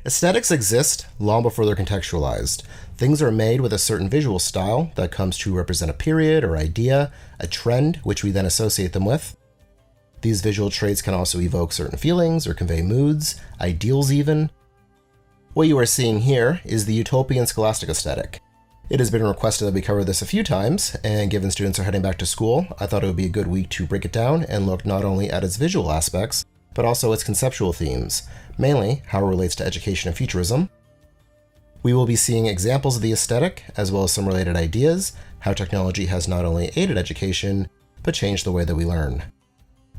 Aesthetics exist long before they're contextualized. Things are made with a certain visual style that comes to represent a period or idea, a trend, which we then associate them with. These visual traits can also evoke certain feelings or convey moods, ideals even. What you are seeing here is the Utopian Scholastic Aesthetic. It has been requested that we cover this a few times, and given students are heading back to school, I thought it would be a good week to break it down and look not only at its visual aspects, but also its conceptual themes, mainly how it relates to education and futurism. We will be seeing examples of the aesthetic, as well as some related ideas, how technology has not only aided education, but changed the way that we learn.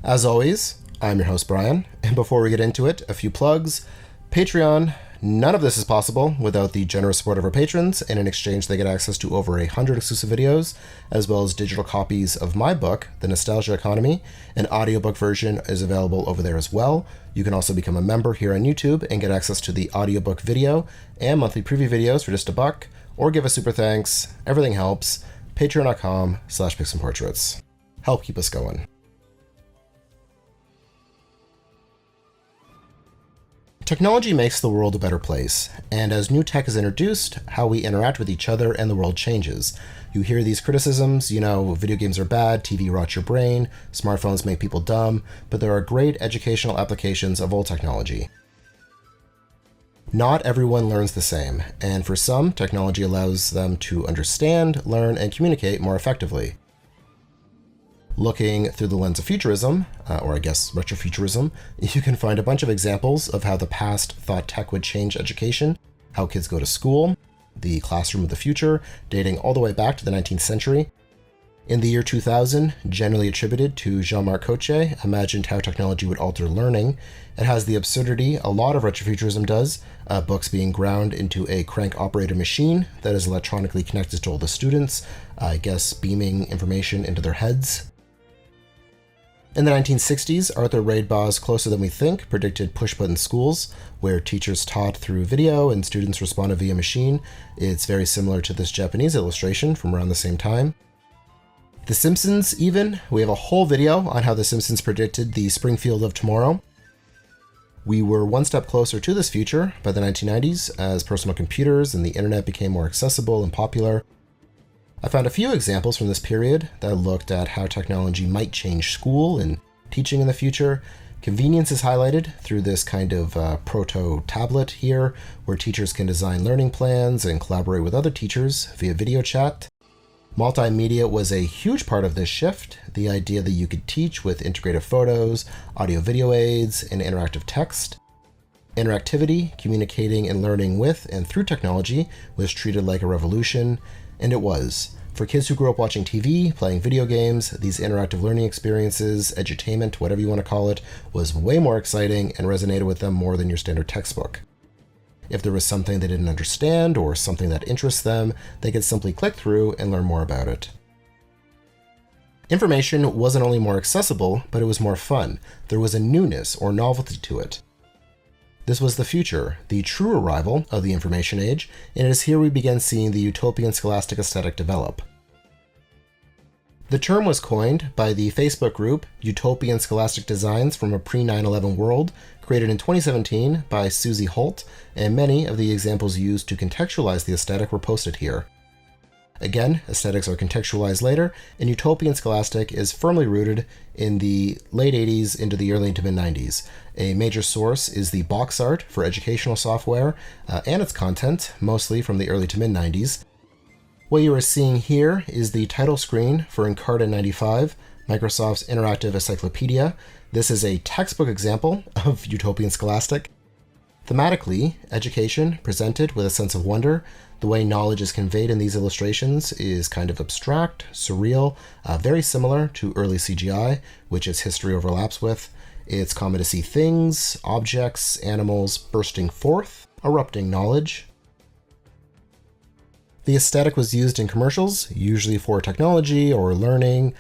As always, I'm your host Brian, and before we get into it, a few plugs. Patreon. None of this is possible without the generous support of our patrons, and in exchange they get access to over 100 exclusive videos, as well as digital copies of my book, The Nostalgia Economy. An audiobook version is available over there as well. You can also become a member here on YouTube and get access to the audiobook video and monthly preview videos for just $1, or give us super thanks. Everything helps. Patreon.com/PixandPortraits. Help keep us going. Technology makes the world a better place, and as new tech is introduced, how we interact with each other and the world changes. You hear these criticisms, video games are bad, TV rots your brain, smartphones make people dumb, but there are great educational applications of old technology. Not everyone learns the same, and for some, technology allows them to understand, learn, and communicate more effectively. Looking through the lens of futurism, or I guess retrofuturism, you can find a bunch of examples of how the past thought tech would change education, how kids go to school, the classroom of the future, dating all the way back to the 19th century. In the year 2000, generally attributed to Jean-Marc Cochet, imagined how technology would alter learning. It has the absurdity a lot of retrofuturism does, books being ground into a crank-operated machine that is electronically connected to all the students, beaming information into their heads. In the 1960s, Arthur Raidbaugh's Closer Than We Think predicted push-button schools, where teachers taught through video and students responded via machine. It's very similar to this Japanese illustration from around the same time. The Simpsons, even. We have a whole video on how The Simpsons predicted the Springfield of tomorrow. We were one step closer to this future by the 1990s, as personal computers and the internet became more accessible and popular. I found a few examples from this period that looked at how technology might change school and teaching in the future. Convenience is highlighted through this kind of proto-tablet here, where teachers can design learning plans and collaborate with other teachers via video chat. Multimedia was a huge part of this shift, the idea that you could teach with integrative photos, audio-video aids, and interactive text. Interactivity, communicating and learning with and through technology, was treated like a revolution. And it was. For kids who grew up watching TV, playing video games, these interactive learning experiences, edutainment, whatever you want to call it, was way more exciting and resonated with them more than your standard textbook. If there was something they didn't understand or something that interests them, they could simply click through and learn more about it. Information wasn't only more accessible, but it was more fun. There was a newness or novelty to it. This was the future, the true arrival of the information age, and it is here we began seeing the Utopian Scholastic Aesthetic develop. The term was coined by the Facebook group Utopian Scholastic Designs from a Pre-9/11 World, created in 2017 by Susie Holt, and many of the examples used to contextualize the aesthetic were posted here. Again, aesthetics are contextualized later, and Utopian Scholastic is firmly rooted in the late 80s into the early to mid-90s. A major source is the box art for educational software and its content, mostly from the early to mid-90s. What you are seeing here is the title screen for Encarta 95, Microsoft's interactive encyclopedia. This is a textbook example of Utopian Scholastic. Thematically, education presented with a sense of wonder. The way knowledge is conveyed in these illustrations is kind of abstract, surreal, very similar to early CGI, which its history overlaps with. It's common to see things, objects, animals bursting forth, erupting knowledge. The aesthetic was used in commercials, usually for technology or learning,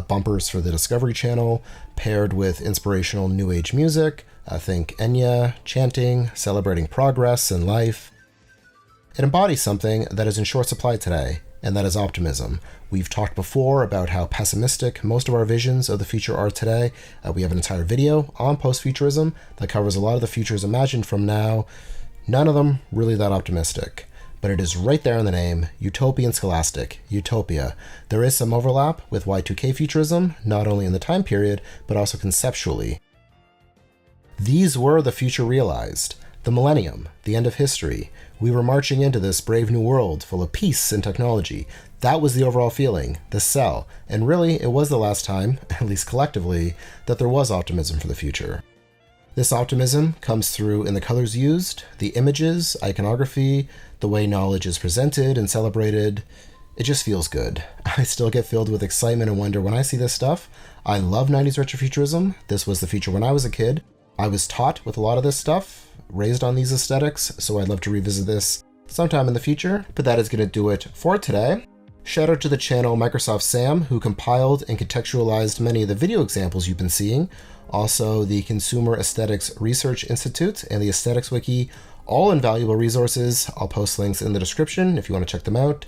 bumpers for the Discovery Channel, paired with inspirational New Age music. Think Enya, chanting, celebrating progress and life. It embodies something that is in short supply today, and that is optimism. We've talked before about how pessimistic most of our visions of the future are today. We have an entire video on post-futurism that covers a lot of the futures imagined from now. None of them really that optimistic. But it is right there in the name, Utopian Scholastic, Utopia. There is some overlap with Y2K futurism, not only in the time period, but also conceptually. These were the future realized. The millennium, the end of history. We were marching into this brave new world full of peace and technology. That was the overall feeling, the sell. And really, it was the last time, at least collectively, that there was optimism for the future. This optimism comes through in the colors used, the images, iconography, the way knowledge is presented and celebrated. It just feels good. I still get filled with excitement and wonder when I see this stuff. I love 90s retrofuturism. This was the future when I was a kid. I was taught with a lot of this stuff, raised on these aesthetics, so I'd love to revisit this sometime in the future. But that is going to do it for today. Shout out to the channel Microsoft Sam, who compiled and contextualized many of the video examples you've been seeing. Also, the Consumer Aesthetics Research Institute and the Aesthetics Wiki, all invaluable resources. I'll post links in the description if you want to check them out.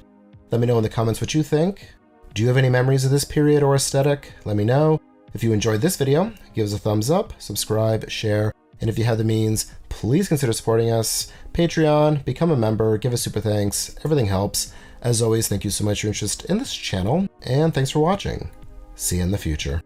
Let me know in the comments what you think. Do you have any memories of this period or aesthetic? Let me know. If you enjoyed this video, give us a thumbs up, subscribe, share, and if you have the means, please consider supporting us. Patreon, become a member, give us super thanks, everything helps. As always, thank you so much for your interest in this channel, and thanks for watching. See you in the future.